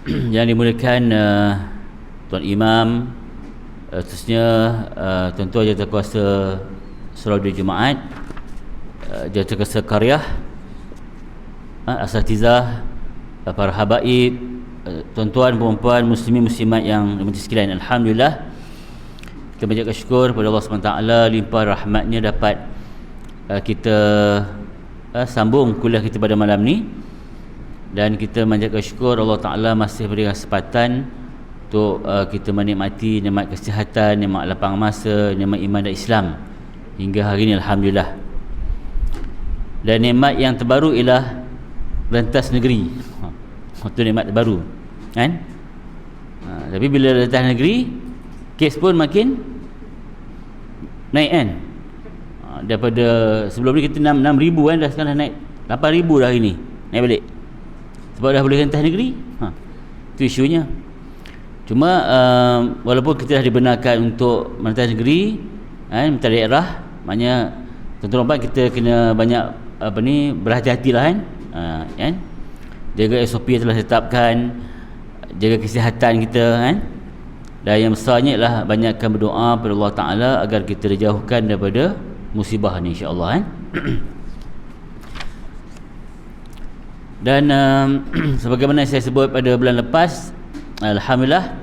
yang dimuliakan Tuan Imam, khususnya tuan-tuan jawatankuasa Surau Jumaat, jawatankuasa Qaryah, asatizah, para habaib, tuan-tuan, perempuan, muslimin, muslimat yang dimati sekalian. Alhamdulillah, kita mengucapkan syukur kepada Allah SWT, limpah rahmatnya dapat kita sambung kuliah kita pada malam ni, dan kita mengucapkan syukur Allah Ta'ala masih beri kesempatan untuk kita menikmati nikmat kesihatan, nikmat lapang masa, nikmat iman dan Islam hingga hari ini. Alhamdulillah. Dan nikmat yang terbaru ialah rentas negeri. Itu nikmat terbaru kan? Tapi bila rentas negeri, kes pun makin naik kan? Daripada sebelum ni kita 6,000 kan, dah sekarang dah naik 8,000 dah hari ni, naik balik sebab dah boleh rentas negeri. Itu isunya. Cuma walaupun kita dah dibenarkan untuk rentas negeri rentas daerah, maknanya tuan-tuan kita kena banyak berhati-hatilah kan, jaga SOP yang telah ditetapkan, jaga kesihatan kita kan, dan yang besarnya ialah banyakkan berdoa kepada Allah Ta'ala agar kita dijauhkan daripada musibah ni, insya-Allah kan. Dan sebagaimana saya sebut pada bulan lepas, alhamdulillah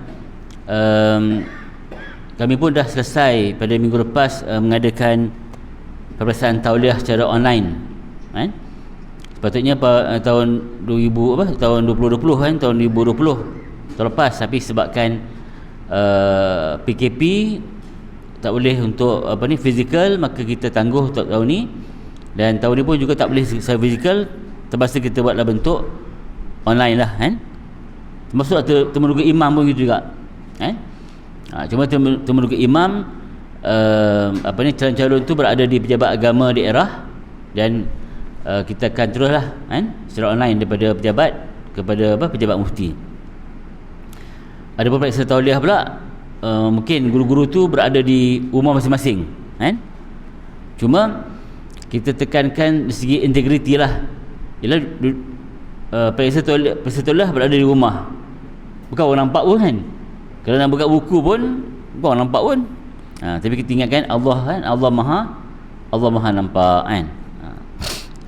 kami pun dah selesai pada minggu lepas mengadakan peperiksaan tauliah secara online kan. Sepatutnya tahun 2020 kan, tahun 2020 tahun lepas, tapi sebabkan PKP tak boleh untuk fizikal, maka kita tangguh untuk tahun ni, dan tahun ni pun juga tak boleh secara fizikal, terpaksa kita buatlah bentuk online lah kan. Termasuk temuruga imam pun gitu juga kan. Cuma temuruga imam calon-calon tu berada di pejabat agama daerah, dan kita akan teruslah kan secara online daripada pejabat kepada pejabat mufti. Ada peperiksaan tauliah pula, mungkin guru-guru tu berada di rumah masing-masing kan. Cuma kita tekankan dari segi integriti lah, ialah peperiksaan tauliah berada di rumah, bukan orang nampak pun kan. Kalau nak buka buku pun bukan orang nampak pun, tapi kita ingatkan Allah kan, Allah Maha nampak kan.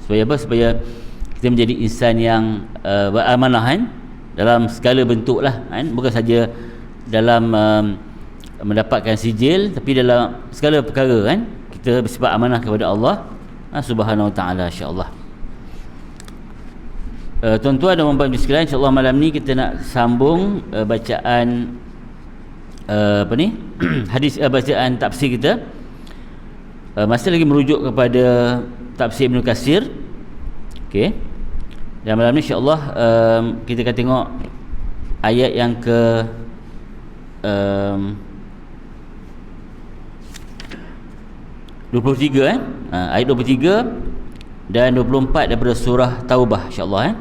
Supaya apa? Supaya kita menjadi insan yang beramanah kan, dalam segala bentuk lah kan, bukan saja dalam mendapatkan sijil, tapi dalam segala perkara kan, kita bersifat amanah kepada Allah Subhanahu Wa Ta'ala, insya-Allah. Tuan-tuan dan puan-puan sekalian, insya-Allah malam ni kita nak sambung bacaan hadis, bacaan tafsir kita, masih lagi merujuk kepada tafsir Ibn Katsir. Okey. Dan malam ni insya-Allah kita akan tengok ayat yang ke 23 ayat 23 dan 24 daripada surah Taubah, insya-Allah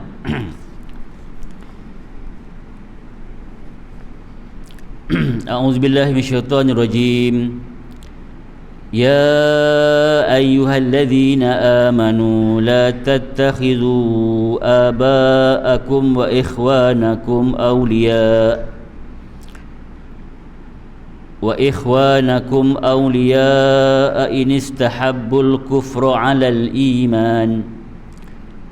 A'udzubillahi minasyaitonirrajim. يا أيها الذين آمنوا لا تتخذوا آباءكم وإخوانكم أولياء إن استحبوا الكفر على الإيمان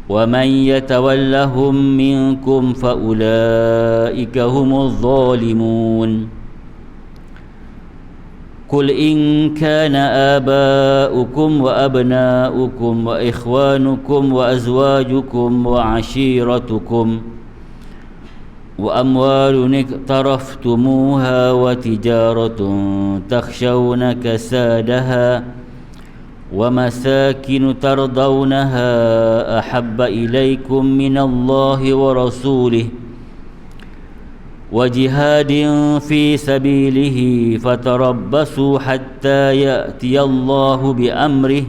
ومن يتولهم منكم فأولئك هم الظالمون قل إن كان آباؤكم وأبناؤكم وإخوانكم وأزواجكم وعشيرتكم وأموال اقترفتموها وتجارة تخشون كسادها ومساكن ترضونها أحب إليكم من الله ورسوله وجهاد في سبيله فتربصوا حتى يأتي الله بأمره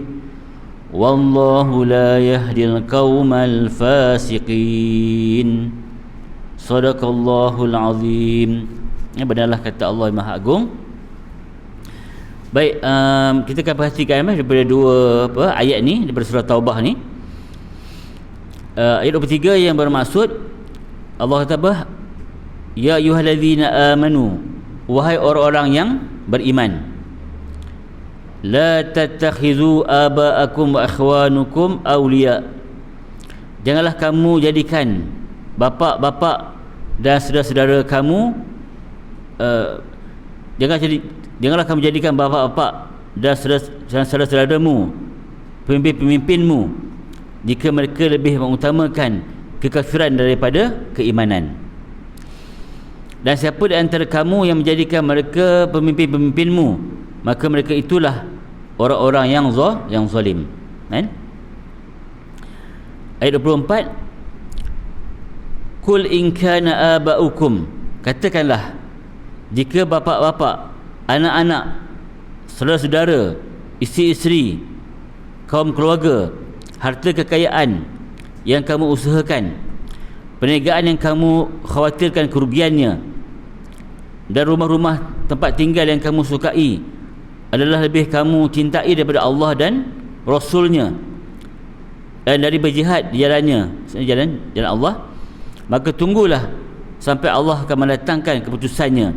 والله لا يهدي القوم الفاسقين. Sadaqallahul azim. Ini benarlah kata Allah yang Maha Agung. Baik, kita akan perhatikan daripada dua ayat ni, daripada surah Taubah ni. Ayat 23 yang bermaksud Allah kata ya ayyuhallazina amanu, wahai orang-orang yang beriman, la tattakhidhu aba'akum wa akhwanukum awliya, janganlah kamu jadikan bapa-bapa dan saudara-saudara kamu janganlah kamu jadikan bapa-bapa dan saudara-saudaramu pemimpin-pemimpinmu jika mereka lebih mengutamakan kekafiran daripada keimanan. Dan siapa di antara kamu yang menjadikan mereka pemimpin-pemimpinmu, maka mereka itulah orang-orang yang zalim. Kan? Ayat 24, Qul in kana aba'ukum, katakanlah jika bapa-bapa, anak-anak, saudara-saudara, isteri-isteri, kaum keluarga, harta kekayaan yang kamu usahakan, perniagaan yang kamu khawatirkan kerugiannya, dan rumah-rumah tempat tinggal yang kamu sukai adalah lebih kamu cintai daripada Allah dan Rasulnya, dan dari berjihad di jalannya, jalan Allah, maka tunggulah sampai Allah akan mendatangkan keputusannya,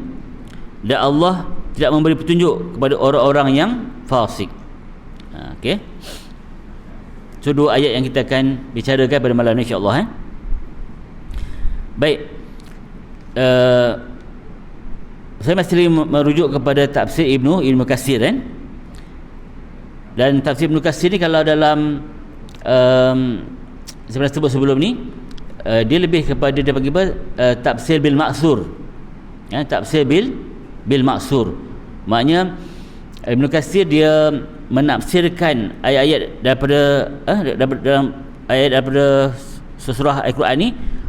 dan Allah tidak memberi petunjuk kepada orang-orang yang fasik. Okey, so dua ayat yang kita akan bicarakan pada malam ni insya-Allah. Baik, saya masih merujuk kepada tafsir Ibnu Katsir kan? Dan tafsir Ibnu Katsir ni kalau dalam saya pernah sebut sebelum ni, dia lebih kepada dia panggil tafsir bil maksur. Ya, tafsir bil maksur. Maknanya Ibnu Katsir dia menafsirkan ayat-ayat daripada dalam ayat daripada surah Al-Quran ni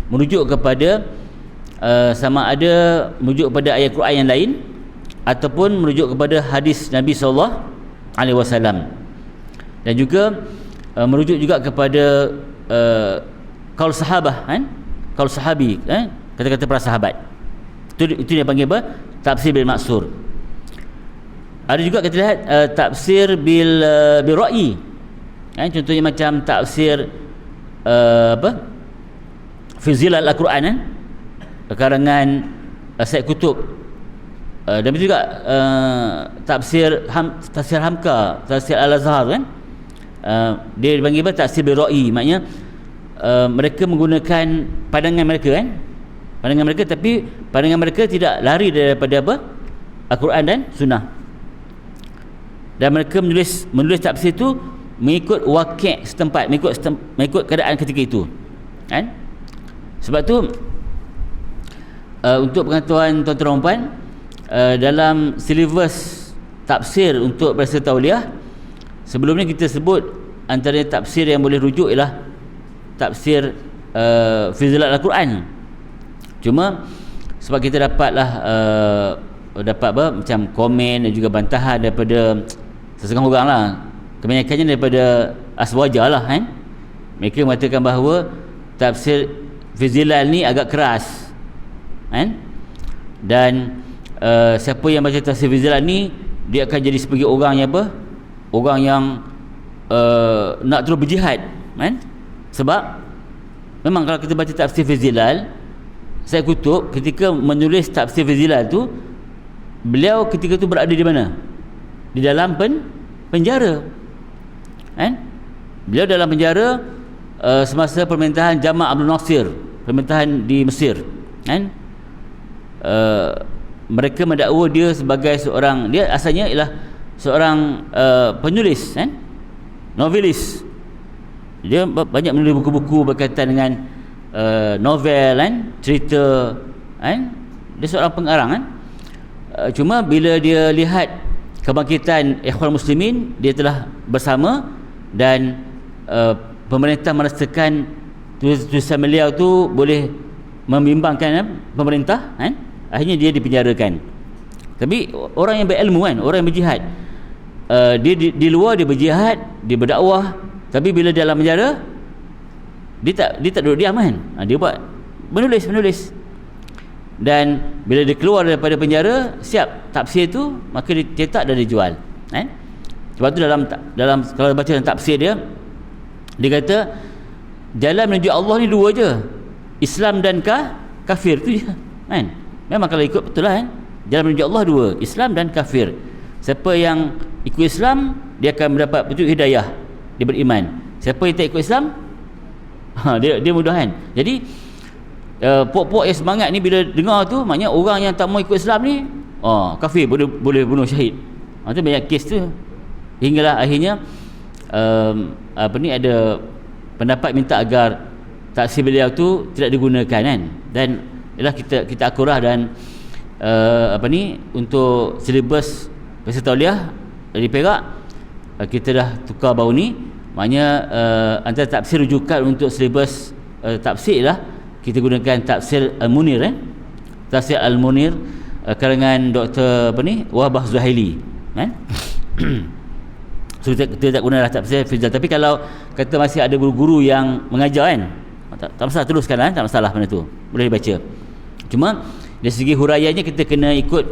merujuk kepada sama ada merujuk kepada ayat Quran yang lain ataupun merujuk kepada hadis Nabi sallallahu alaihi wasallam, dan juga merujuk juga kepada qaul sahabah kan, qaul sahabi kata-kata para sahabat. Itu dia panggil apa? Tafsir bil maksur. Ada juga kita lihat tafsir bil ra'yi. Contohnya macam tafsir fi zilal al-Quran karangan Said Kutub, dan juga tafsir Hamka, tafsir Al-Azhar kan, dia dipanggil apa? Tafsir bil ra'yi. Maknanya mereka menggunakan pandangan mereka kan, pandangan mereka, tapi pandangan mereka tidak lari daripada apa? Al-Quran dan Sunnah, dan mereka menulis tafsir itu mengikut waqi' setempat, mengikut keadaan ketika itu kan. Sebab tu untuk pengetahuan tuan-tuan dan puan, dalam silibus tafsir untuk peserta tauliah, sebelum ni kita sebut antara tafsir yang boleh rujuk ialah tafsir fi zilal al-Quran. Cuma sebab kita dapatlah dapat apa macam komen dan juga bantahan daripada sesetengah orang lah, kebanyakannya daripada Aswaja lah kan. Mereka mengatakan bahawa tafsir fi zilal ni agak keras kan, dan siapa yang baca tafsir fi zilal ni dia akan jadi sebagai orang yang apa, orang yang nak terus berjihad kan. Sebab memang kalau kita baca tafsir fi zilal, Said Kutub ketika menulis tafsir fi zilal tu, beliau ketika tu berada di mana? Di dalam penjara kan? Beliau dalam penjara semasa pemerintahan Jamal Abdul Nasir, pemerintahan di Mesir kan. Mereka mendakwa dia sebagai seorang, dia asalnya ialah seorang penulis kan, novelis. Dia banyak menulis buku-buku berkaitan dengan novel kan, cerita kan. Dia seorang pengarang kan. Cuma bila dia lihat kebangkitan Ikhwan Muslimin, dia telah bersama, dan pemerintah merasakan tulisan beliau tu boleh membimbangkan pemerintah kan. Akhirnya dia dipenjarakan. Tapi orang yang berilmu kan, orang yang berjihad, dia di luar dia berjihad, dia berdakwah, tapi bila dalam penjara dia tak duduk diam kan. Dia buat menulis, dan bila dia keluar daripada penjara, siap tafsir tu, maka dia cetak dan dijual kan. Sebab tu dalam kalau baca dalam tafsir dia kata jalan menuju Allah ni dua je, Islam dan kafir tu je kan? Memang kalau ikut betul lah kan, jalan menuju Allah dua, Islam dan kafir. Siapa yang ikut Islam, dia akan mendapat petunjuk hidayah, dia beriman. Siapa yang tak ikut Islam, dia mudah kan. Jadi puak-puak yang semangat ni bila dengar tu, maknanya orang yang tak mau ikut Islam ni kafir, boleh bunuh syahid. Tu banyak kes tu, hinggalah akhirnya ada pendapat minta agar taksir beliau tu tidak digunakan kan. Dan ialah kita akurah dan untuk silibus Bahasa Tauliah di Perak kita dah tukar baru ni, maknanya antara tafsir rujukan untuk silibus tafsir lah, kita gunakan tafsir Al-Munir tafsir Al-Munir karangan Dr. Wahbah Zuhaili kan. So kita tak gunalah tafsir Fizal. Tapi kalau kata masih ada guru-guru yang mengajar kan, tak masalah, teruskan kan, tak masalah benda tu, boleh dibaca. Cuma dari segi huraiannya kita kena ikut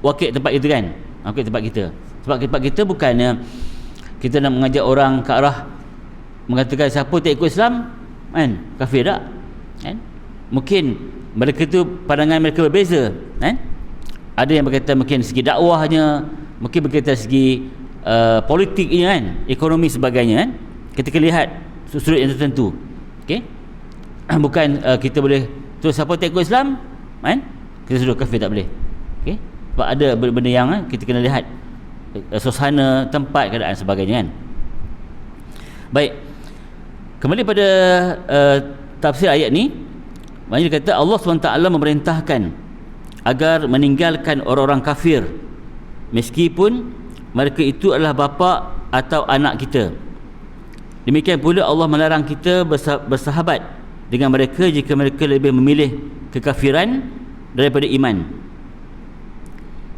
wakil tempat kita kan, wakil tempat kita. Sebab tempat kita bukannya kita nak mengajak orang ke arah mengatakan siapa tak ikut Islam kan, kafir tak kan. Mungkin mereka tu pandangan mereka berbeza kan. Ada yang berkata mungkin segi dakwahnya, mungkin berkata segi politiknya kan, ekonomi sebagainya kan. Kita kena lihat sudut yang tertentu. Okey. Bukan kita boleh terus siapa tak ikut Islam kan, kita suruh kafir, tak boleh. Okey. Sebab ada benda yang kita kena lihat suasana, tempat, keadaan sebagainya kan. Baik. Kembali pada tafsir ayat ni, maknanya dia kata Allah SWT memerintahkan agar meninggalkan orang-orang kafir meskipun mereka itu adalah bapa atau anak kita. Demikian pula Allah melarang kita bersahabat dengan mereka jika mereka lebih memilih kekafiran daripada iman.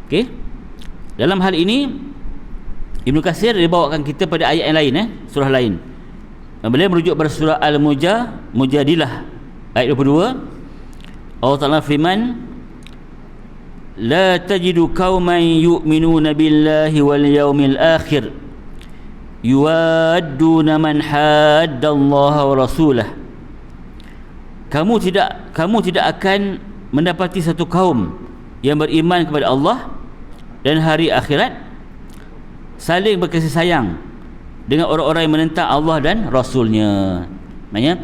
Okey. Dalam hal ini Ibnu Katsir dia bawakan kita pada ayat yang lain surah lain. Beliau merujuk pada surah Al-Mujadilah ayat 22. Allah Taala firman, la tajidu qauman yu'minuna billahi wal yawmil akhir yuwadduna man haddallaha wa rasulah. Kamu tidak akan mendapati satu kaum yang beriman kepada Allah dan hari akhirat saling berkasih sayang dengan orang-orang yang menentang Allah dan Rasulnya. Maksudnya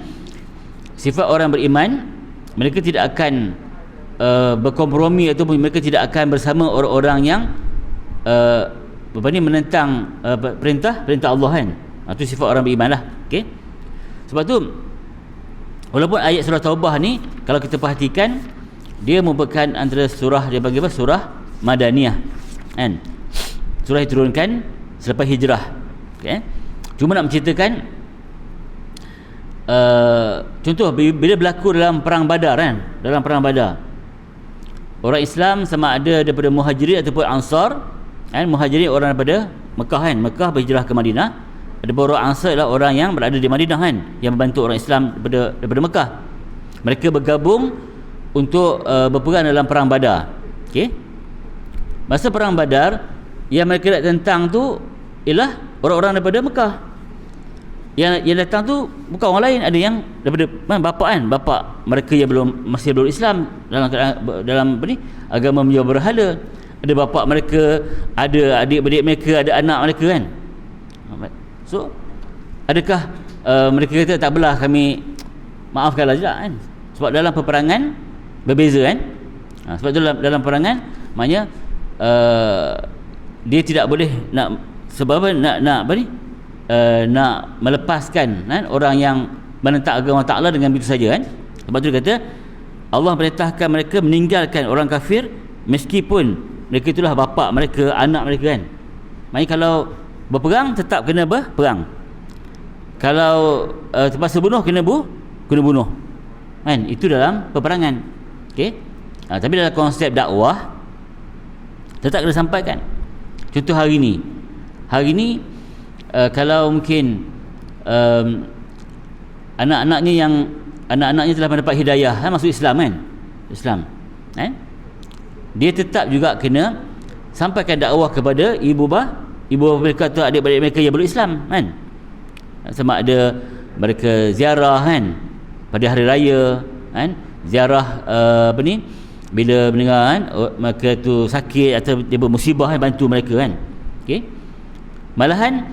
sifat orang beriman, mereka tidak akan berkompromi ataupun mereka tidak akan bersama orang-orang yang menentang perintah Allah kan. Itu sifat orang beriman lah. Okay? Sebab tu walaupun ayat surah Taubah ni kalau kita perhatikan, dia merupakan antara surah, dia panggil apa? Surah Madaniyah kan? Surah diturunkan selepas hijrah. Okay? Cuma nak menceritakan contoh bila berlaku dalam perang Badar kan, dalam perang Badar, orang Islam sama ada daripada Muhajirin ataupun Ansar kan. Muhajirin orang daripada Mekah kan, Mekah berhijrah ke Madinah. Ada orang Ansar adalah orang yang berada di Madinah kan, yang membantu orang Islam daripada Mekah. Mereka bergabung untuk berperang dalam perang Badar. Okey. Masa perang Badar, yang mereka nak tentang tu ialah orang-orang daripada Mekah. Yang datang tu bukan orang lain, ada yang daripada bapa mereka yang masih belum Islam, dalam agama menjual berhala. Ada bapa mereka, ada adik-adik mereka, ada anak mereka kan. So adakah mereka kata tak belah, kami maafkanlah je kan. Sebab dalam peperangan berbeza kan. Sebab tu dalam peperangan maknanya dia tidak boleh nak nak melepaskan kan orang yang menentang agama Ta'ala dengan begitu saja kan. Sebab tu dia kata Allah perintahkan mereka meninggalkan orang kafir meskipun mereka itulah bapa mereka, anak mereka kan. Maksudnya kalau berperang tetap kena berperang, kalau terpaksa bunuh kena bunuh kan. Itu dalam peperangan. Okey. Tapi dalam konsep dakwah tetap kena sampaikan. Contoh hari ni kalau mungkin anak-anaknya telah mendapat hidayah masuk Islam kan, dia tetap juga kena sampaikan dakwah kepada ibu bapa mereka atau adik-adik mereka yang belum Islam kan. Sama ada mereka ziarah kan pada hari raya kan, ziarah bila mendengar kan mereka tu sakit atau dia bermusibah kan, bantu mereka kan. Okey, malahan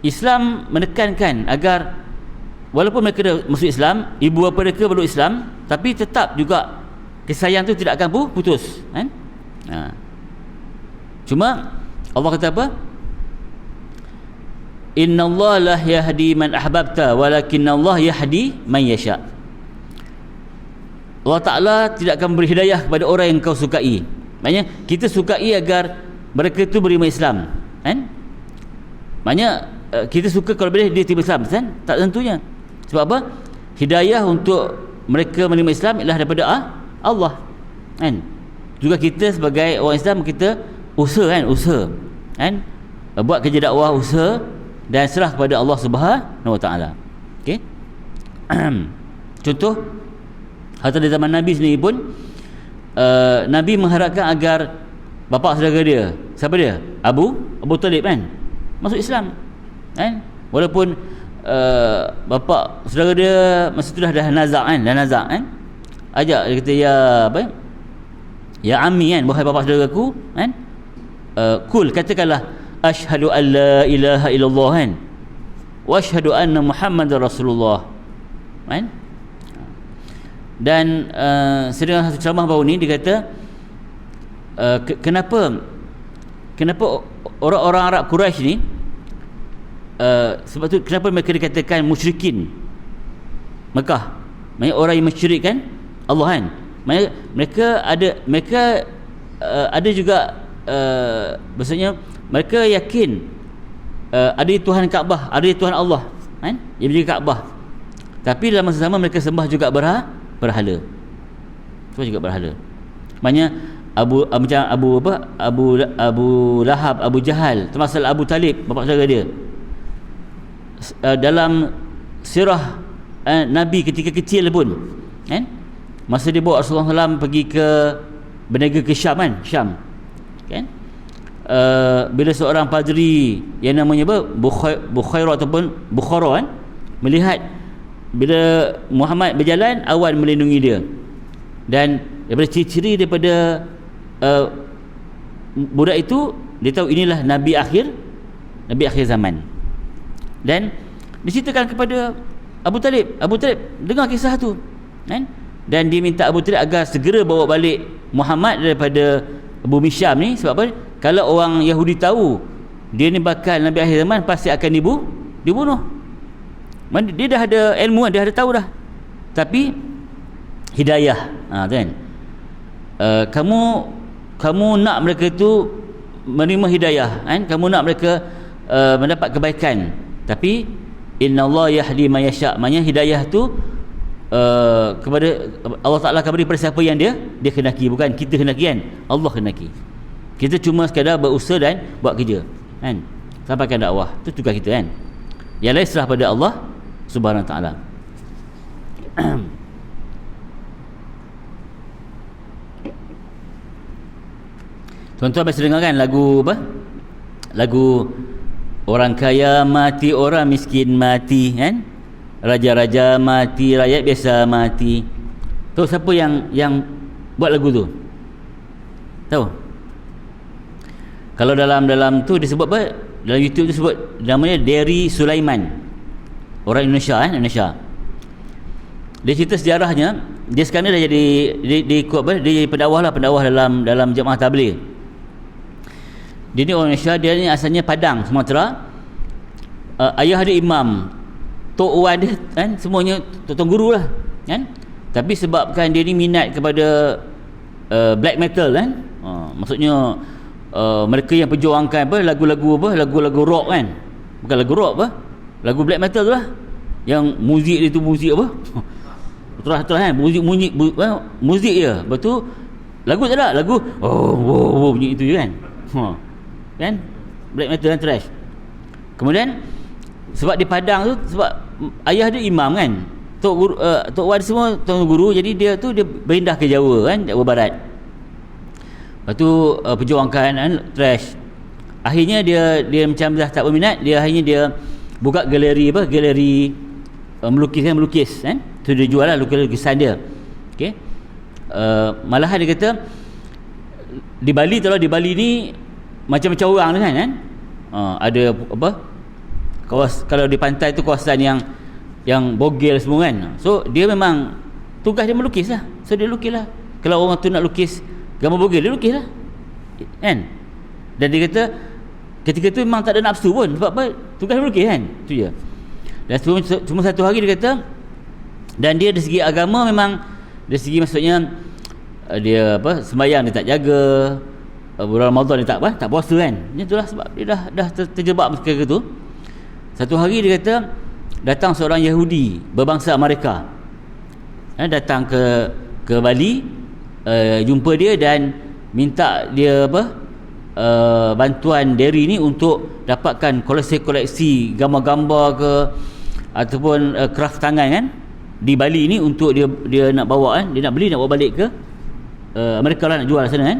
Islam menekankan agar walaupun mereka dah masuk Islam, ibu bapa mereka belum Islam, tapi tetap juga kasih sayang tu tidak akan putus kan. Cuma Allah kata apa? Innallaha la yahdi man ahbabta walakinallahu yahdi man yasha. Allah Ta'ala tidak akan beri hidayah kepada orang yang kau sukai. Maknanya kita sukai agar mereka tu beriman Islam kan? Maknanya kita suka kalau boleh dia tiba Islam kan? Tak tentunya. Sebab apa? Hidayah untuk mereka menerima Islam ialah daripada Allah kan? Juga kita sebagai orang Islam, kita usaha kan? Buat kerja dakwah, usaha dan serah kepada Allah Subhanahu Wa Taala. Okey. Contoh hatta di zaman Nabi sendiri pun Nabi mengharapkan agar bapa saudara dia, siapa dia? Abu Talib kan, masuk Islam kan? Walaupun bapa saudara dia masa tu dah nazak kan? Ajak dia kata, ya apa? Ya ammi kan, wahai bapa saudaraku kan? Katakanlah asyhadu an la ilaha illallah kan, wa asyhadu anna Muhammadar Rasulullah kan. Dan sedang satu ceramah baru ni dia kata kenapa orang-orang Arab Quraisy ni sebab tu kenapa mereka dikatakan musyrikin Mekah, maksudnya orang yang mensyirikkan Allah kan. Maksudnya mereka ada juga maksudnya mereka yakin ada Tuhan Kaabah, ada Tuhan Allah kan, yang menjaga Kaabah, tapi dalam masa sama mereka sembah juga berhala. Sembah juga berhala. Maknanya Abu Lahab, Abu Jahal, termasuk Abu Talib, bapa saudara dia, dalam sirah Nabi ketika kecil pun kan, masa dia bawa Rasulullah SAW pergi ke berniaga ke Syam kan, bila seorang padri yang namanya apa, Bukhairah ataupun Bukhara kan, melihat bila Muhammad berjalan, awan melindungi dia, dan daripada ciri-ciri daripada budak itu, dia tahu inilah Nabi akhir zaman. Dan diceritakan kepada Abu Talib dengar kisah tu kan, dan dia minta Abu Talib agar segera bawa balik Muhammad daripada Abu Misham ni. Sebab apa? Kalau orang Yahudi tahu dia ni bakal Nabi akhir zaman, pasti akan dibunuh. Dia dah ada ilmu, dia dah tahu dah. Tapi hidayah kan, kamu nak mereka itu menerima hidayah kan, kamu nak mereka mendapat kebaikan, tapi innallaha yahdi man yasha. Maknanya hidayah tu kepada Allah Ta'ala akan beri pada siapa yang dia kehendaki, bukan kita kehendaki kan, Allah kehendaki. Kita cuma sekadar berusaha dan buat kerja kan, sampaikan dakwah, itu tugas kita kan. Yang lain serah pada Allah Subhanahu Wa Ta'ala. Tuan-tuan biasa dengar kan lagu apa? Lagu orang kaya mati, orang miskin mati kan? Raja-raja mati, rakyat biasa mati. Tahu siapa yang buat lagu tu? Tahu? Kalau dalam tu disebut apa? Dalam YouTube tu sebut namanya Derry Sulaiman. Orang Indonesia kan, Indonesia. Dia cerita sejarahnya, dia sekarang dah jadi dia ikut apa? Dia jadi pendakwah dalam jemaah tabligh. Dia ni orang Indonesia, dia ni asalnya Padang, Sumatera. Ayah dia imam, tok wan dia kan, semuanya tuan guru lah kan. Tapi sebabkan dia ni minat kepada black metal kan, maksudnya mereka yang perjuangkan apa, lagu-lagu rock kan, bukan lagu rock apa, lagu black metal tu lah, yang muzik dia tu muzik apa terus kan, muzik je, betul lagu tak ada, lagu bunyi itu je kan, kan black metal dan trash. Kemudian sebab di Padang tu, sebab ayah dia imam kan, tok wan semua tuan guru, jadi dia berpindah ke Jawa kan, Jawa Barat. Lepas tu perjuangkan kan, trash. Akhirnya dia macam dah tak berminat, akhirnya dia buka galeri melukis kan, tu dia jual lah lukisan dia. Okey. malahan dia kata di Bali, kalau di Bali ni macam-macam orang kan, ada apa, kalau di pantai tu kawasan yang bogel semua kan, so dia memang tugas dia melukis lah, so dia lukis lah. Kalau orang tu nak lukis gambar bogel, dia lukis lah kan. Dan dia kata ketika tu memang tak ada nafsu pun, sebab apa, tugas dia melukis kan, tu je. Dan cuma satu hari dia kata, dan dia dari segi agama memang, dari segi maksudnya dia apa, sembahyang dia tak jaga, bulan Ramadan dia tak puasa kan, itulah sebab dia dah terjebak ketika tu. Satu hari dia kata datang seorang Yahudi berbangsa Amerika, datang ke Bali, jumpa dia dan minta dia apa, bantuan dairy ni untuk dapatkan koleksi gambar-gambar ke ataupun craft tangan kan di Bali ni, untuk dia nak bawa kan, dia nak beli, nak bawa balik ke Amerika lah, nak jual sana kan.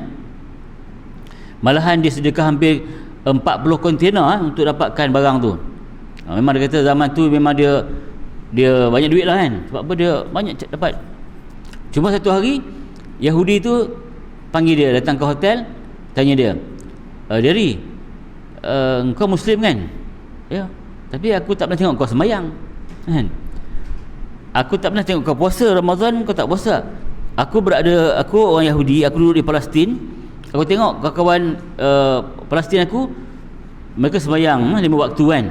Malahan dia sediakan hampir 40 kontainer untuk dapatkan barang tu. Memang dia kata zaman tu memang dia banyak duit lah kan, sebab apa, dia banyak dapat. Cuma satu hari Yahudi tu panggil dia datang ke hotel, tanya dia, Derry, engkau Muslim kan? Ya, tapi aku tak pernah tengok kau sembahyang kan? Aku tak pernah tengok kau puasa Ramadan, kau tak puasa. Aku orang Yahudi, aku duduk di Palestin. Aku tengok kawan-kawan Palestin aku, mereka sembahyang 5 waktu kan,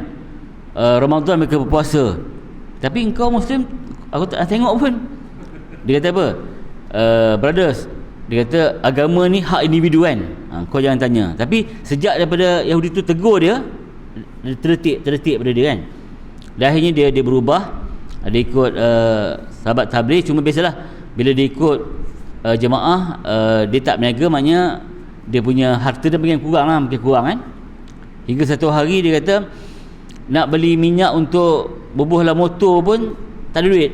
Ramadan mereka berpuasa. Tapi engkau Muslim, aku tak tengok pun. Dia kata apa? Brothers, dia kata agama ni hak individu kan, kau jangan tanya. Tapi sejak daripada Yahudi tu tegur dia, terdetik pada dia kan. Dan akhirnya dia berubah, dia ikut sahabat tabligh. Cuma biasalah bila dia ikut jemaah, dia tak berniaga, maknanya dia punya harta dia makin kurang kan. Hingga satu hari dia kata nak beli minyak untuk bubuhlah motor pun tak ada duit.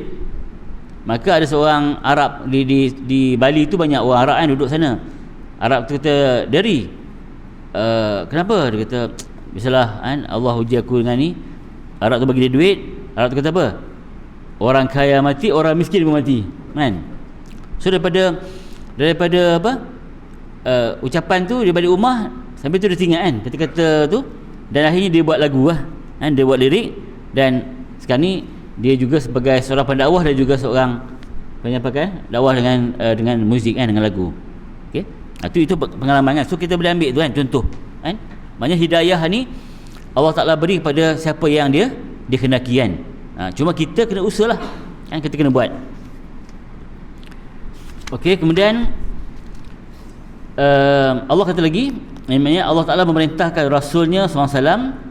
Maka ada seorang Arab di Bali tu, banyak orang Arab kan duduk sana. Arab tu kata, Derry, kenapa? Dia kata, biasalah kan, Allah uji aku dengan ni. Arab tu bagi dia duit. Arab tu kata apa? Orang kaya mati, orang miskin pun mati kan. So daripada apa, ucapan tu dia balik rumah, sampai tu dia ingat kan kata-kata tu, dan akhirnya dia buat lagu lah kan, dia buat lirik. Dan sekarang ni dia juga sebagai seorang pendakwah dan juga seorang penyampaian dakwah dengan muzik kan, dengan lagu. Okey, itu pengalaman kan. So kita boleh ambil tu kan, contoh kan, maknanya hidayah ni Allah Taala beri kepada siapa yang dia kehendaki kan. Cuma kita kena usaha lah kan, kita kena buat. Okey, kemudian Allah kata lagi, namanya Allah Taala memerintahkan Rasulnya SAW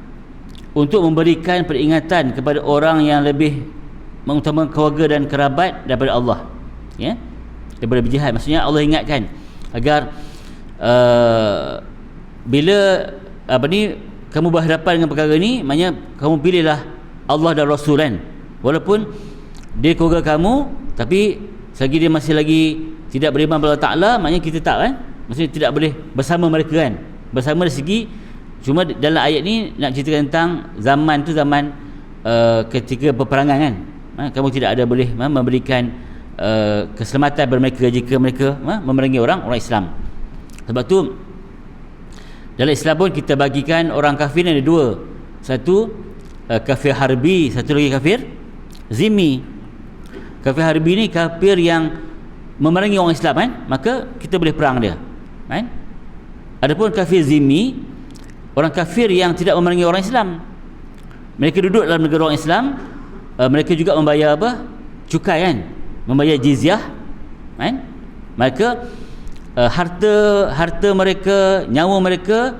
untuk memberikan peringatan kepada orang yang lebih mengutamakan keluarga dan kerabat daripada Allah, ya, daripada berjihad. Maksudnya Allah ingatkan agar bila kamu berhadapan dengan perkara ni, maknanya kamu pilihlah Allah dan Rasul kan. Walaupun dia keluarga kamu, tapi selagi dia masih lagi tidak beriman kepada Allah Ta'ala, maknanya kita tak kan, maksudnya tidak boleh bersama mereka kan. Bersama dari segi, cuma dalam ayat ni nak cerita tentang zaman tu, zaman ketika peperangan kan, kamu tidak ada boleh memberikan keselamatan kepada mereka jika mereka memerangi orang Islam. Sebab tu dalam Islam pun kita bagikan orang kafir ada dua. Satu kafir harbi, satu lagi kafir zimmi. Kafir harbi ni kafir yang memerangi orang Islam kan, maka kita boleh perang dia kan. Adapun kafir zimmi, orang kafir yang tidak memerangi orang Islam, mereka duduk dalam negara orang Islam, mereka juga membayar apa? Cukai kan, membayar jizyah kan. Maka harta mereka, nyawa mereka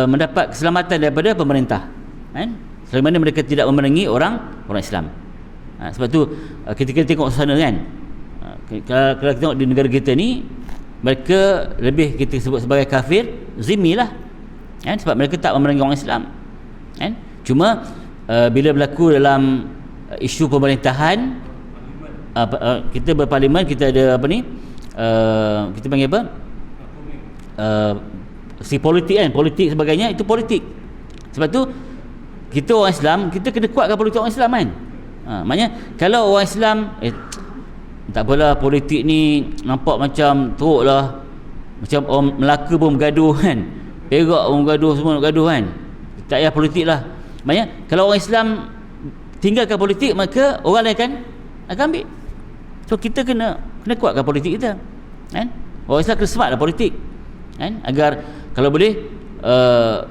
mendapat keselamatan daripada pemerintah kan, selama mana mereka tidak memerangi orang Islam. Sebab tu kita tengok sana kan, kalau kita tengok di negara kita ni, mereka lebih kita sebut sebagai kafir zimmi lah kan, sebab mereka tak memerangi orang Islam kan. Cuma bila berlaku dalam isu pemerintahan, kita berparlimen, kita ada apa ni, kita panggil apa, si politik kan, politik sebagainya, itu politik. Sebab tu kita orang Islam, kita kena kuatkan politik orang Islam kan. Maknanya kalau orang Islam Tak apalah, politik ni nampak macam teruk lah, macam orang Melaka pun bergaduh kan, Perak pun bergaduh, semua nak gaduh kan. Tak payah politik lah. Maksudnya kalau orang Islam tinggalkan politik, maka orang lain akan ambil. So kita kena kuatkan politik kita kan. Orang Islam kena smart lah politik kan, agar kalau boleh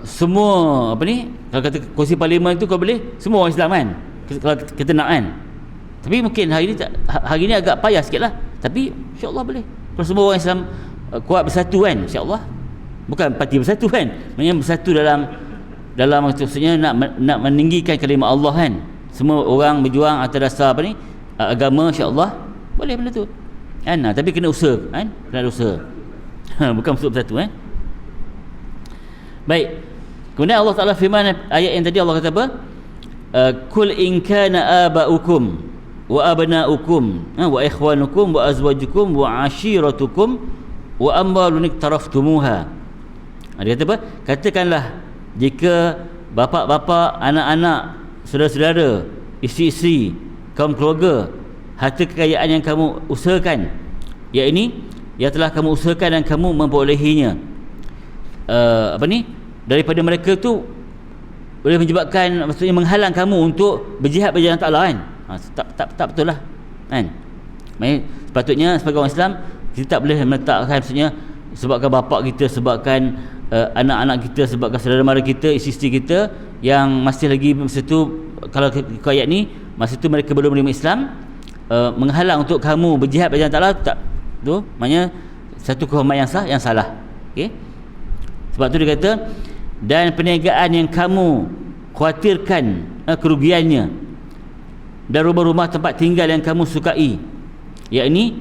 semua kalau kata kursi parlimen tu, kalau boleh semua orang Islam kan, kalau kita nak kan. Tapi mungkin hari ni agak payah sikit lah, tapi insyaAllah boleh kalau semua orang Islam kuat bersatu kan, insyaAllah. Bukan parti bersatu kan, maksudnya bersatu dalam maksudnya nak meninggikan kalimah Allah kan. Semua orang berjuang atas dasar agama, insyaAllah boleh benda tu kan. Tapi kena usaha kan, kena ada usaha. Bukan bersatu kan. Baik, kemudian Allah Ta'ala firman ayat yang tadi, Allah kata apa? Kul in kana aba'ukum wa abna'ukum wa ikhwanukum wa azwajukum wa ashiratukum wa amwalun iktaraftumuha. Dia kata apa? Katakanlah, jika bapa-bapa, anak-anak, saudara-saudara, isteri-isteri, kaum keluarga, harta kekayaan yang kamu usahakan, yang telah kamu usahakan dan kamu memperolehinya, daripada mereka tu boleh menyebabkan, maksudnya menghalang kamu untuk berjihad berjalan Allah kan. Tak betul lah kan. Sepatutnya sebagai orang Islam, kita tak boleh meletakkan, maksudnya sebabkan bapa kita, sebabkan anak-anak kita, sebabkan saudara mara kita, isteri kita yang masih lagi masa tu, kalau ayat ni masa tu mereka belum menerima Islam, menghalang untuk kamu berjihad berjalan Allah, tak tu maknanya satu kehormatan yang salah. Okey, sebab tu dia kata, dan perniagaan yang kamu khawatirkan kerugiannya, dan rumah-rumah tempat tinggal yang kamu sukai, yakni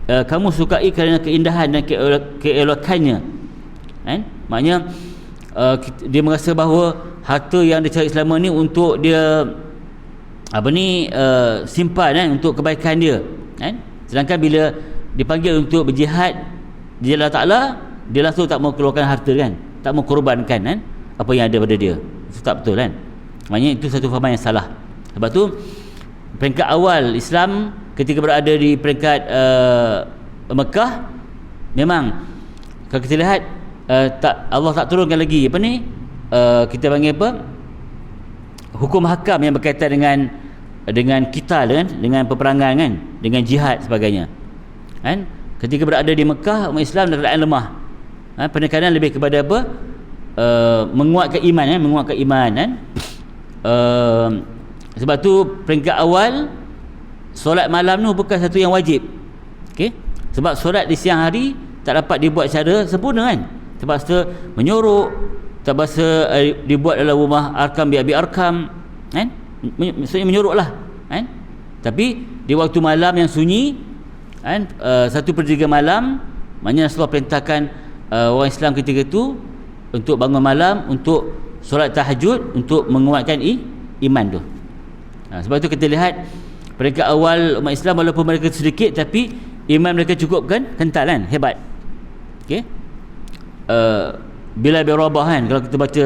kamu sukai kerana keindahan dan keelokannya kan. Maknanya dia merasa bahawa harta yang dia cari selama ni untuk dia simpan kan, untuk kebaikan dia kan. Sedangkan bila dipanggil untuk berjihad di jalan Ta'ala, dia langsung tak mau keluarkan harta kan, tak mau korbankan kan apa yang ada pada dia. Itu tak betul kan. Maknanya itu satu fahaman yang salah. Sebab tu peringkat awal Islam ketika berada di peringkat Mekah, memang kalau kita lihat Allah tak turunkan lagi kita panggil hukum hakam yang berkaitan dengan kita dengan peperangan kan, dengan jihad sebagainya kan. Ketika berada di Mekah, umat Islam dalam keadaan lemah. Penekanan lebih kepada menguatkan iman kan. Sebab tu peringkat awal solat malam tu bukan satu yang wajib. Okey, sebab solat di siang hari tak dapat dibuat secara sempurna kan. Terpaksa menyorok, terpaksa dibuat dalam rumah Arkam bi Abi Arkam kan, maksudnya menyoroklah kan. Tapi di waktu malam yang sunyi kan, 1/3 malam, maknanya Rasulullah perintahkan orang Islam ketika itu untuk bangun malam, untuk solat tahajud, untuk menguatkan iman tu. Sebab tu kita lihat peringkat awal umat Islam, walaupun mereka sedikit, tapi iman mereka cukup kan, kental kan, hebat. Okey, Bilal bin Rabah kan, kalau kita baca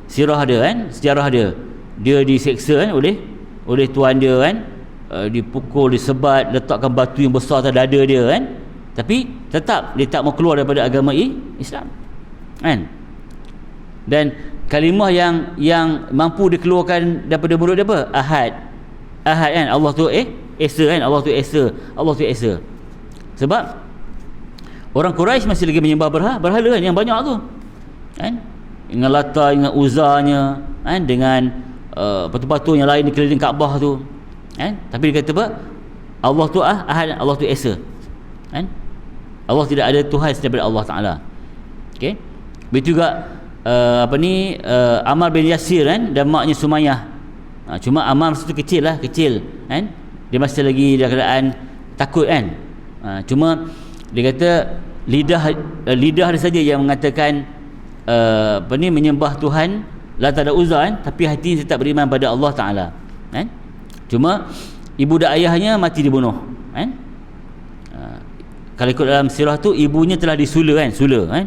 sirah dia kan, sejarah dia diseksa kan oleh tuan dia kan, dipukul, disebat, letakkan batu yang besar atas dada dia kan, tapi tetap dia tak mau keluar daripada agama Islam kan. Dan kalimah yang mampu dikeluarkan daripada mulut dia apa? Ahad kan, Allah tu Esa kan, Allah tu Esa. Sebab orang Quraisy masih lagi menyembah berhala kan, yang banyak tu kan, dengan Lata, dengan Uzanya kan, dengan patung-patung yang lain di keliling Kaabah tu kan. Tapi dia kata apa? Allah tu Ahad, Allah tu Esa kan. Allah tidak ada Tuhan selain Allah Ta'ala. Okey, begitu juga Ammar bin Yasir kan, dan maknya Sumayyah. Cuma Ammar masa tu kecil kan, dia masih lagi dalam keadaan takut kan. Cuma dia kata lidah dia saja yang mengatakan menyembah Tuhan Lata dan Uzza kan, tapi hati tetap beriman pada Allah Ta'ala kan. Cuma ibu dan ayahnya mati dibunuh kan. Kalau ikut dalam sirah tu, ibunya telah disula kan.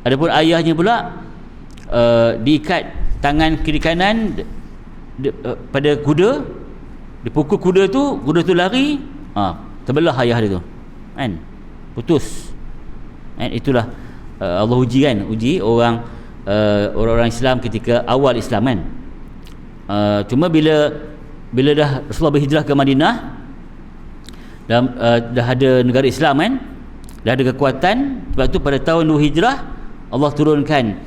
Adapun ayahnya pula diikat tangan kiri kanan pada kuda, dipukul kuda tu lari, terbelah ayah dia tu, kan, putus, kan. Itulah Allah uji, kan, uji orang-orang Islam ketika awal Islam, kan. Cuma bila dah Rasulullah berhijrah ke Madinah, dah ada negara Islam, kan, dah ada kekuatan. Sebab tu pada tahun 2 Hijrah Allah turunkan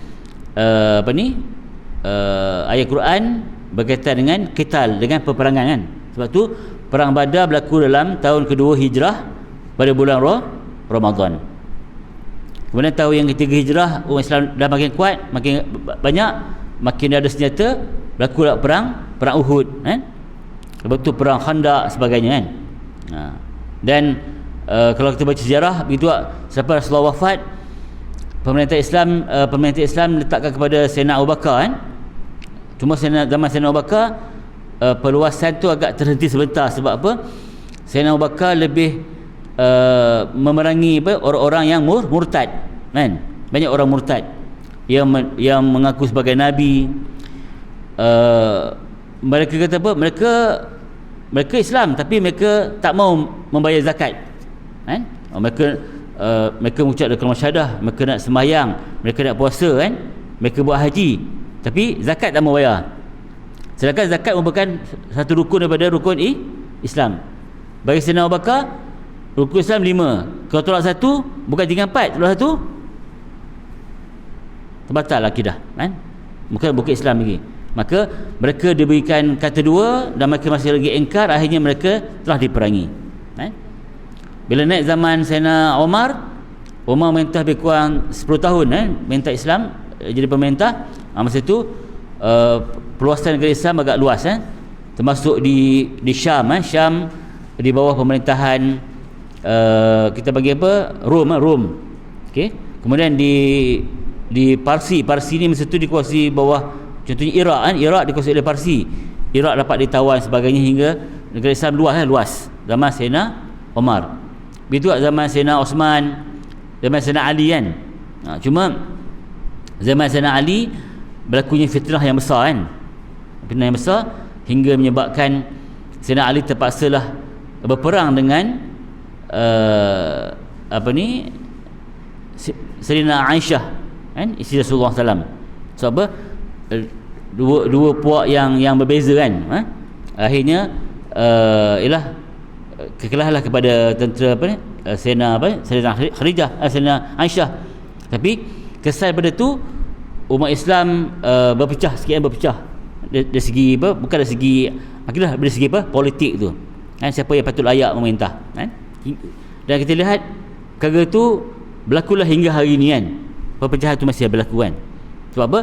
ayat Quran berkaitan dengan qital, dengan peperangan, kan. Sebab tu perang Badar berlaku dalam tahun kedua Hijrah pada bulan Ramadan. Kemudian tahun yang ketiga Hijrah, umat Islam dah makin kuat, makin banyak, makin ada senjata, berlaku perang Uhud, kan. Lepas tu perang Khandaq sebagainya, kan. Dan kalau kita baca sejarah, begitu selepas Rasulullah wafat, pemerintah Islam letakkan kepada Sayyidina Abu Bakar, kan. Cuma zaman Sayyidina Abu Bakar perluasan tu agak terhenti sebentar. Sebab apa? Sayyidina Abu Bakar lebih memerangi orang-orang yang murtad, kan. Banyak orang murtad yang mengaku sebagai nabi. Mereka kata apa? Mereka Islam tapi mereka tak mau membayar zakat, kan. Mereka mengucap kalimah syahadah, mereka nak sembahyang, mereka nak puasa, kan, mereka buat haji, tapi zakat tak mau bayar. Sedangkan zakat merupakan satu rukun daripada rukun Islam. Bagi Sayyidina Abu Bakar, rukun Islam 5. Kalau tolak satu, bukan tinggal 4, tolak satu, terbatal akidah, kan. Bukan Islam lagi. Maka mereka diberikan kata dua dan mereka masih lagi engkar. Akhirnya mereka telah diperangi, kan. Bila naik zaman Sayyidina Umar mentah lebih kurang 10 tahun, kan, mentah Islam, jadi pemerintah. Masa itu peluasan negara Islam agak luas, kan. Termasuk di Syam, Syam di bawah pemerintahan kita bagi apa, Rom. Okey. Kemudian di Parsi ni masa itu dikuasai bawah, contohnya Iraq, kan. Iraq dikuasai oleh Parsi. Iraq dapat ditawan sebagainya hingga negara Islam luas zaman Sayyidina Umar. Begitu zaman Sayyidina Osman, zaman Sayyidina Ali, kan. Cuma zaman Sayyidina Ali berlakunya fitnah yang besar, kan. Fitnah yang besar hingga menyebabkan Sayyidina Ali terpaksalah berperang dengan Sayyidina Aisyah, kan, isteri Rasulullah SAW. Sebab apa? Dua puak yang berbeza, kan. Akhirnya ialah kekalahlah kepada tentera Sayyidina Khadijah, Sayyidina Aisyah. Tapi kesan pada tu umat Islam berpecah dari segi apa, bukan dari segi akidah, dari segi apa, politik tu, kan. Siapa yang patut layak memerintah, kan. Dan kita lihat perkara tu berlakulah hingga hari ni, kan. Perpecahan tu masih berlaku, kan. Sebab apa?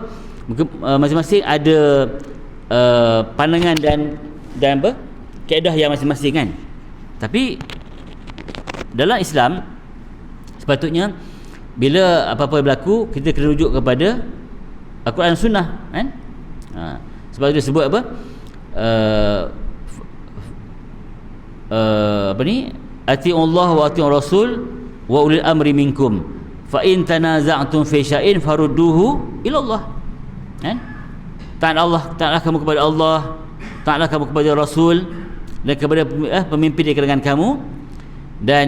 Masing-masing ada pandangan dan apa, kaedah yang masing-masing, kan. Tapi dalam Islam sepatutnya bila apa-apa berlaku, kita kena rujuk kepada Al-Quran dan Sunnah, kan. Sebab itu disebut apa, ati'ullah wa ati'ur rasul wa ulil amri minkum fa in tanaza'tum fi syai'in farudduhu ila Allah, kan. Taatlah kamu kepada Allah, taatlah kamu kepada Rasul dan kepada pemimpin di kalangan kamu. Dan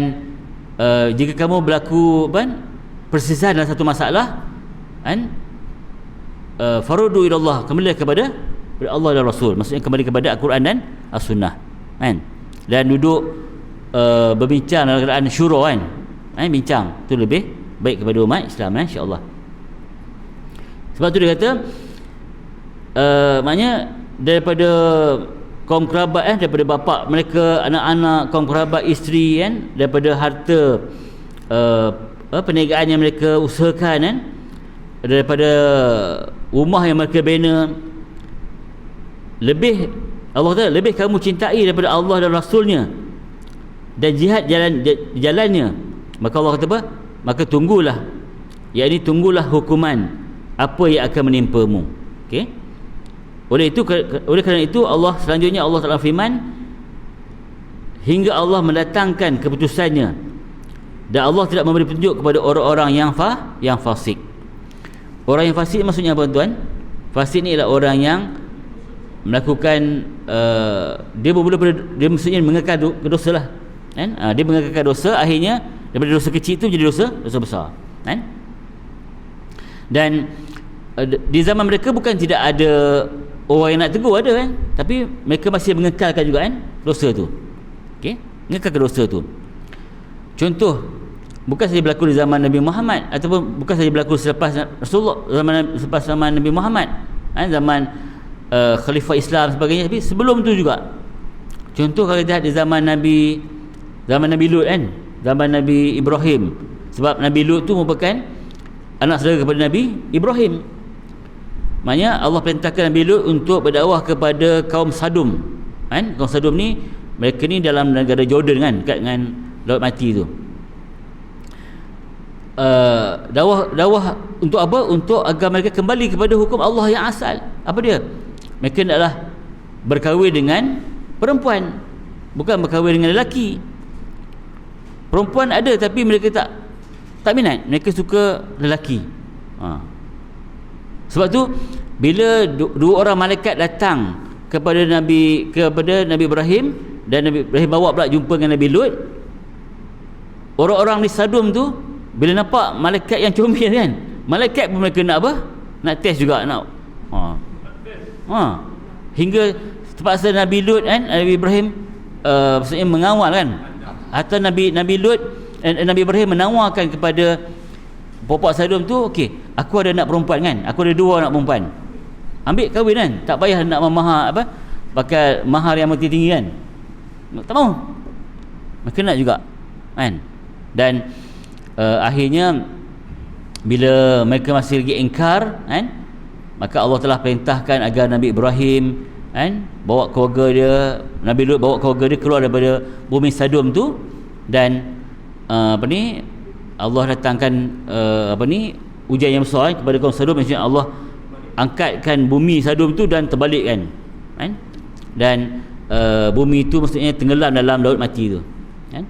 jika kamu berlaku perselisihan dalam satu masalah, kan, faruddu ila Allah, kembali kepada Allah dan Rasul, maksudnya kembali kepada Al-Quran dan As-Sunnah, kan. Dan duduk berbincang dalam keadaan syura, kan, bincang tu lebih baik kepada umat Islam, insya-Allah. Sebab tu dia kata maknanya daripada kaum kerabat, daripada bapa mereka, anak-anak, kaum kerabat, isteri, kan, daripada harta perniagaan yang mereka usahakan, kan, daripada rumah yang mereka bina, lebih Allah Ta'ala lebih kamu cintai daripada Allah dan Rasulnya dan jihad jalannya, maka Allah kata apa? Maka tunggulah, yakni tunggulah hukuman apa yang akan menimpamu. Okey. Oleh kerana itu Allah selanjutnya Allah Ta'ala firman, hingga Allah mendatangkan keputusannya dan Allah tidak memberi petunjuk kepada orang-orang yang fasik. Orang yang fasik maksudnya apa, tuan? Fasik ni ialah orang yang melakukan dia maksudnya mengekalkan dosa lah. kan? Dia mengekalkan dosa, akhirnya daripada dosa kecil itu menjadi dosa besar, kan? Dan di zaman mereka bukan tidak ada orang yang nak tegur, ada kan, tapi mereka masih mengekalkan juga kan dosa tu. Okey, mengekalkan dosa tu. Contoh, bukan saja berlaku di zaman Nabi Muhammad, ataupun bukan saja berlaku selepas Rasulullah, selepas zaman Nabi Muhammad, kan, zaman Khalifah Islam sebagainya, tapi sebelum tu juga. Contoh kalau kita lihat di zaman Nabi Lut kan, zaman Nabi Ibrahim, sebab Nabi Lut tu merupakan anak saudara kepada Nabi Ibrahim. Maknanya Allah perintahkan Nabi Lut untuk berdakwah kepada kaum Sadum, kan? Kaum Sadum ni, mereka ni dalam negara Jordan kan, dekat dengan Laut Mati tu. Dakwah untuk apa? Untuk agar mereka kembali kepada hukum Allah yang asal. Apa dia? Mereka hendaklah berkahwin dengan perempuan, bukan berkahwin dengan lelaki. Perempuan ada tapi mereka tak minat, mereka suka lelaki. Sebab tu bila dua orang malaikat datang kepada Nabi Ibrahim, dan Nabi Ibrahim bawa pula jumpa dengan Nabi Lut, orang-orang di Sadum tu bila nampak malaikat yang comel kan, malaikat pun mereka nak apa? Nak test juga, nak hingga terpaksa Nabi Lut kan, Nabi Ibrahim maksudnya mengawal kan, atau Nabi Lut Nabi Ibrahim menawarkan kepada puak Sadum tu, okey, aku ada anak perempuan kan, aku ada 2 anak perempuan, ambil kahwin kan, tak payah nak memahar apa, pakai mahar yang mesti tinggi kan, tak mau, mereka nak juga kan. Dan akhirnya bila mereka masih lagi ingkar kan, maka Allah telah perintahkan agar Nabi Ibrahim kan bawa keluarga dia, Nabi Lut bawa keluarga dia keluar daripada bumi Sadum tu, dan Allah datangkan ujian yang besar kepada kaum Sadum. Maksudnya Allah angkatkan bumi Sadum tu dan terbalik kan, dan bumi tu maksudnya tenggelam dalam Laut Mati tu kan.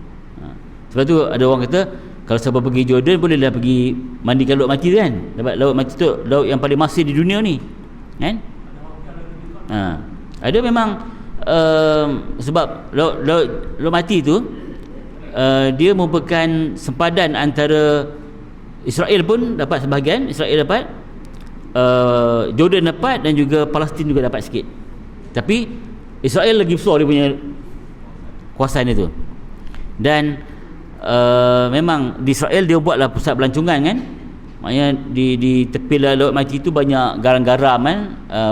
Sebab tu ada orang kata kalau siapa pergi Jordan bolehlah pergi mandikan Laut Mati tu kan, sebab Laut Mati tu laut yang paling masin di dunia ni kan. Ada memang sebab Laut Mati tu dia merupakan sempadan antara Israel pun dapat sebahagian, Israel dapat, Jordan dapat, dan juga Palestin juga dapat sikit. Tapi Israel lagi besar dia punya kuasaan dia tu. Dan memang di Israel dia buatlah pusat pelancongan kan. Maknanya di tepi Laut Mati tu banyak garam-garam kan,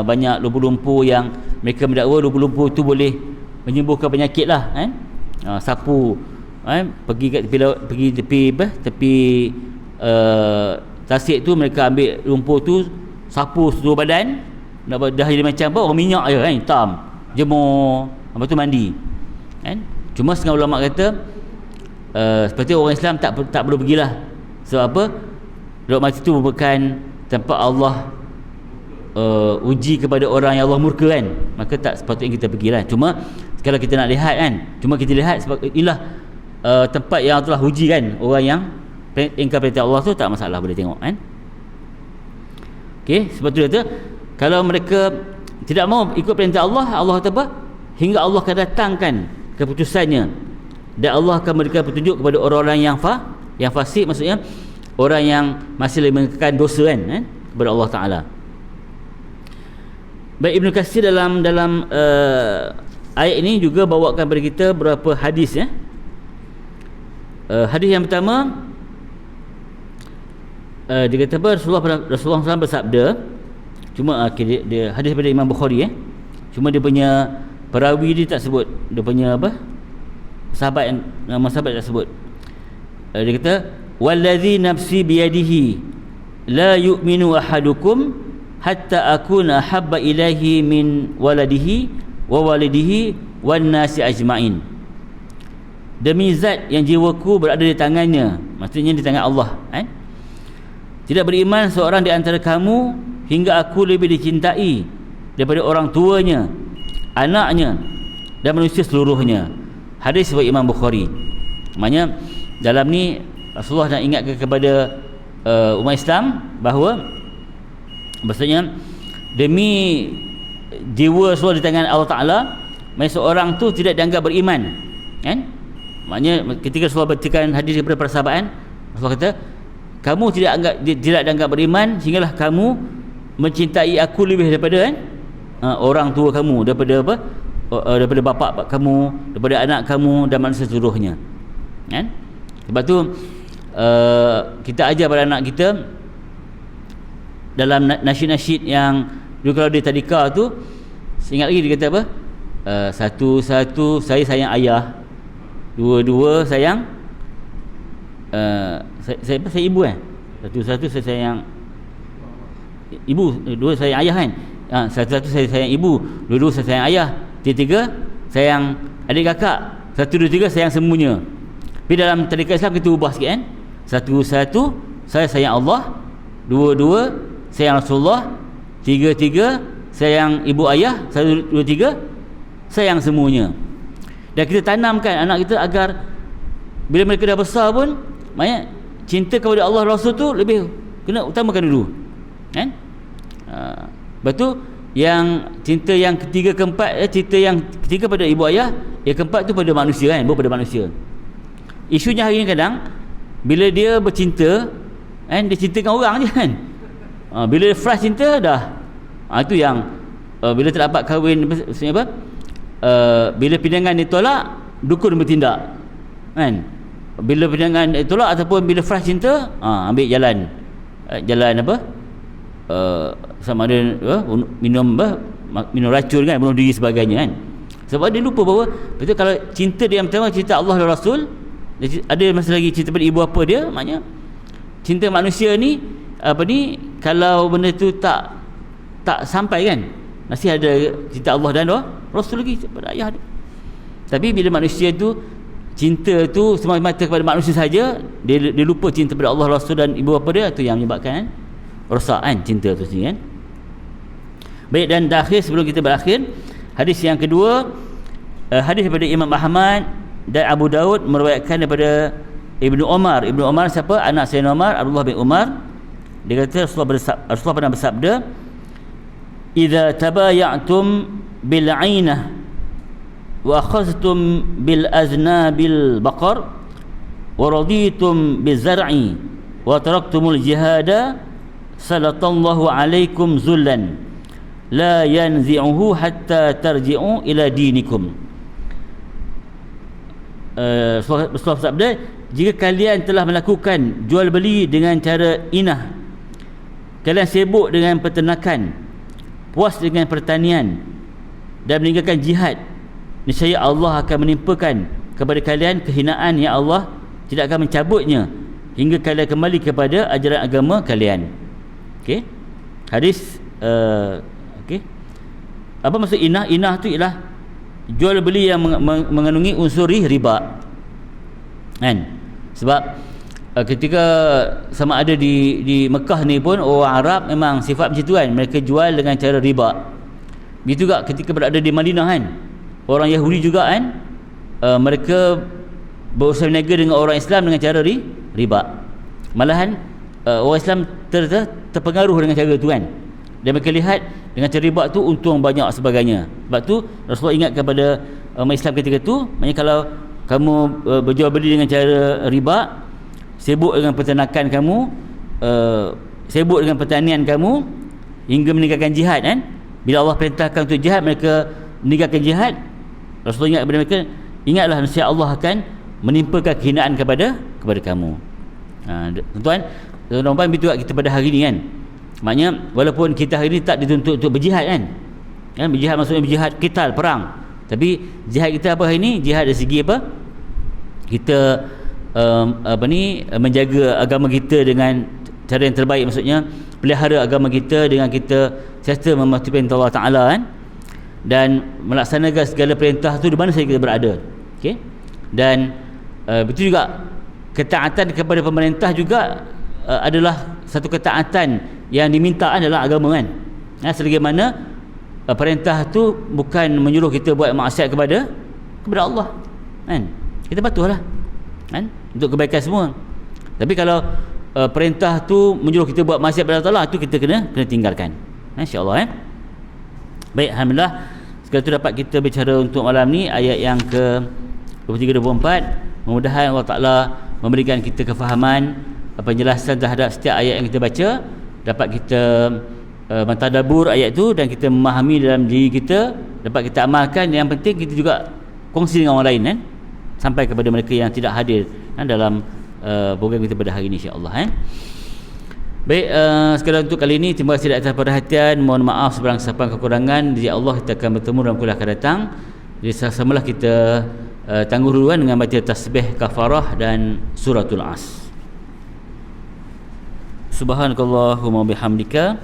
banyak lumpur-lumpur yang mereka mendakwa lumpur-lumpur tu boleh menyembuhkan penyakit lah kan. Sapu pergi kat tepi laut, pergi tepi tasik tu, mereka ambil lumpur tu, sapu seluruh badan, nak dah jadi macam apa, orang minyak je kan, hitam, jemur, lepas tu mandi kan. Cuma setengah ulama kata seperti orang Islam tak perlu pergilah. Sebab apa? Laut Mati tu merupakan tempat Allah uji kepada orang yang Allah murka kan, maka tak sepatutnya kita pergilah. Cuma kalau kita nak lihat kan, cuma kita lihat sebab inilah tempat yang telah uji kan orang yang ingkar perintah Allah tu, tak masalah, boleh tengok kan. Okey, sebab tu dia kata kalau mereka tidak mau ikut perintah Allah, Allah kata apa? Hingga Allah akan datangkan keputusannya, dan Allah akan memberikan petunjuk kepada orang-orang yang fasik, maksudnya orang yang masih lagi mengekalkan dosa kan, kepada Allah Ta'ala. Baik, Ibn Katsir dalam ayat ini juga bawakan kepada kita beberapa hadis ya. Hadis yang pertama, dia kata apa, Rasulullah SAW bersabda, cuma dia hadis daripada Imam Bukhari cuma dia punya perawi dia tak sebut, dia punya apa, nama sahabat tak sebut. Dia kata, wallazi nafsi biyadihi la yu'minu ahadukum hatta akuna habba ilaihi min waladihi wa walidihi wan nasi ajma'in. Demi zat yang jiwaku berada di tangannya, maksudnya di tangan Allah tidak beriman seorang di antara kamu hingga aku lebih dicintai daripada orang tuanya, anaknya, dan manusia seluruhnya. Hadis riwayat Imam Bukhari. Maknanya dalam ni Rasulullah nak ingatkan kepada umat Islam bahawa maksudnya demi jiwa Rasulullah di tangan Allah Ta'ala, seorang tu tidak dianggap beriman kan, Maknanya ketika Rasulullah berkatakan hadis daripada para sahabat kan, Rasulullah kata, kamu tidak dianggap beriman sehinggalah kamu mencintai aku lebih daripada kan orang tua kamu, daripada apa, daripada bapa kamu, daripada anak kamu dan manusia seluruhnya kan. Sebab tu kita ajar pada anak kita dalam nasyid-nasyid yang dulu kalau dia tadika tu, ingat lagi dia kata apa, satu-satu saya sayang ayah, dua-dua sayang saya ibu kan, satu-satu saya sayang ibu, dua sayang ayah kan, satu-satu saya sayang ibu, dua-dua saya sayang ayah, tiga-tiga sayang adik kakak, satu dua tiga sayang semuanya. Tapi dalam tarikat Islam kita ubah sikit kan, satu-satu saya sayang Allah, dua-dua sayang Rasulullah, tiga-tiga sayang ibu ayah, satu dua tiga sayang semuanya. Dan kita tanamkan anak kita agar bila mereka dah besar pun, maknanya cinta kepada Allah Rasul tu lebih kena utamakan dulu kan. Lepas tu yang cinta yang ketiga keempat, cinta yang ketiga pada ibu ayah, yang keempat tu pada manusia kan, bukan pada manusia. Isunya hari ni kadang bila dia bercinta kan, dia cintakan orang je kan, bila dia fresh cinta dah, itu yang bila tak dapat kahwin, maksudnya apa, bila pindangan ditolak, dukun bertindak kan. Bila pindangan ditolak ataupun bila fresh cinta, ambil jalan apa, sama ada minum racun kan, bunuh diri sebagainya kan. Sebab dia lupa bahawa betul kalau cinta dia yang pertama cinta Allah dan Rasul, ada masa lagi cinta pada ibu apa dia, maknanya cinta manusia ni apa ni, kalau benda tu tak sampai kan, masih ada cinta Allah dan Rasul lagi pada ayah dia. Tapi bila manusia tu cinta tu semata-mata kepada manusia saja, dia lupa cinta pada Allah, Rasul dan ibu bapa dia, tu yang menyebabkan rosak kan cinta tu sendiri kan. Baik, dan terakhir sebelum kita berakhir, hadis yang kedua, hadis daripada Imam Ahmad dan Abu Daud meriwayatkan daripada Ibnu Umar. Ibnu Umar siapa? Anak Sayyidina Umar, Abdullah bin Umar. Dia kata Rasulullah pernah bersabda, "Idza tabaya'tum bil 'ainah wa akhadhtum bil aznabil baqar wa raditum biz zar'i wa taraktumul jihada salatallahu alaikum zullan la yanzi'uhu hatta tarji'u ila dinikum." Rasulullah bersabda, jika kalian telah melakukan jual beli dengan cara inah, kalian sibuk dengan peternakan, puas dengan pertanian dan meninggalkan jihad, niscaya Allah akan menimpakan kepada kalian kehinaan yang Allah tidak akan mencabutnya hingga kalian kembali kepada ajaran agama kalian. Okey, hadis okey, apa maksud inah? Inah tu ialah jual beli yang mengandungi unsur riba kan. Sebab ketika sama ada di Mekah ni pun orang Arab memang sifat macam tu kan, mereka jual dengan cara riba. Begitu juga ketika berada di Madinah kan, orang Yahudi juga kan, mereka berusaha berniaga dengan orang Islam dengan cara riba. Malahan orang Islam terpengaruh dengan cara tu kan, dan mereka lihat dengan cara riba tu untung banyak sebagainya. Sebab tu Rasulullah ingat kepada umat Islam ketika tu, maknanya kalau kamu berjual beli dengan cara riba, sibuk dengan peternakan kamu, sibuk dengan pertanian kamu hingga meninggalkan jihad kan. Bila Allah perintahkan untuk jihad, mereka meninggalkan jihad. Rasulullah ingat kepada mereka, ingatlah nescaya Allah akan menimpakan kehinaan kepada kamu. Tuan-tuan, begitu juga kita pada hari ni kan. Maknanya walaupun kita hari ni tak dituntut untuk berjihad kan, berjihad maksudnya berjihad qital, perang, tapi jihad kita apa hari ni? Jihad dari segi apa? Kita menjaga agama kita dengan cara yang terbaik, maksudnya pelihara agama kita dengan kita sentiasa mematuhi perintah Allah Ta'ala kan, dan melaksanakan segala perintah tu di mana saja kita berada. Okey, dan betul juga ketaatan kepada pemerintah juga adalah satu ketaatan yang diminta dalam agama kan. Selagi mana perintah tu bukan menyuruh kita buat maksiat kepada Allah kan, kita patuhlah kan, untuk kebaikan semua. Tapi kalau perintah tu menyuruh kita buat maksiat kepada Allah, tu kita kena tinggalkan, insya-Allah. Baik, alhamdulillah sekali tu dapat kita bicara untuk malam ni ayat yang ke 23-24. Mudah-mudahan Allah Ta'ala memberikan kita kefahaman, penjelasan terhadap setiap ayat yang kita baca, dapat kita mentadabbur ayat itu dan kita memahami dalam diri kita, dapat kita amalkan. Yang penting kita juga kongsi dengan orang lain kan, sampai kepada mereka yang tidak hadir dalam program kita pada hari ini, insya-Allah. Baik, sekadar untuk kali ini, terima kasih atas perhatian. Mohon maaf sebarang kesalahan kekurangan. Insya Allah kita akan bertemu dalam kuliah akan datang. Jadi sama-samalah kita tangguh duluan dengan baca tasbih kafarah dan suratul As. Subhanakallahumma bihamdika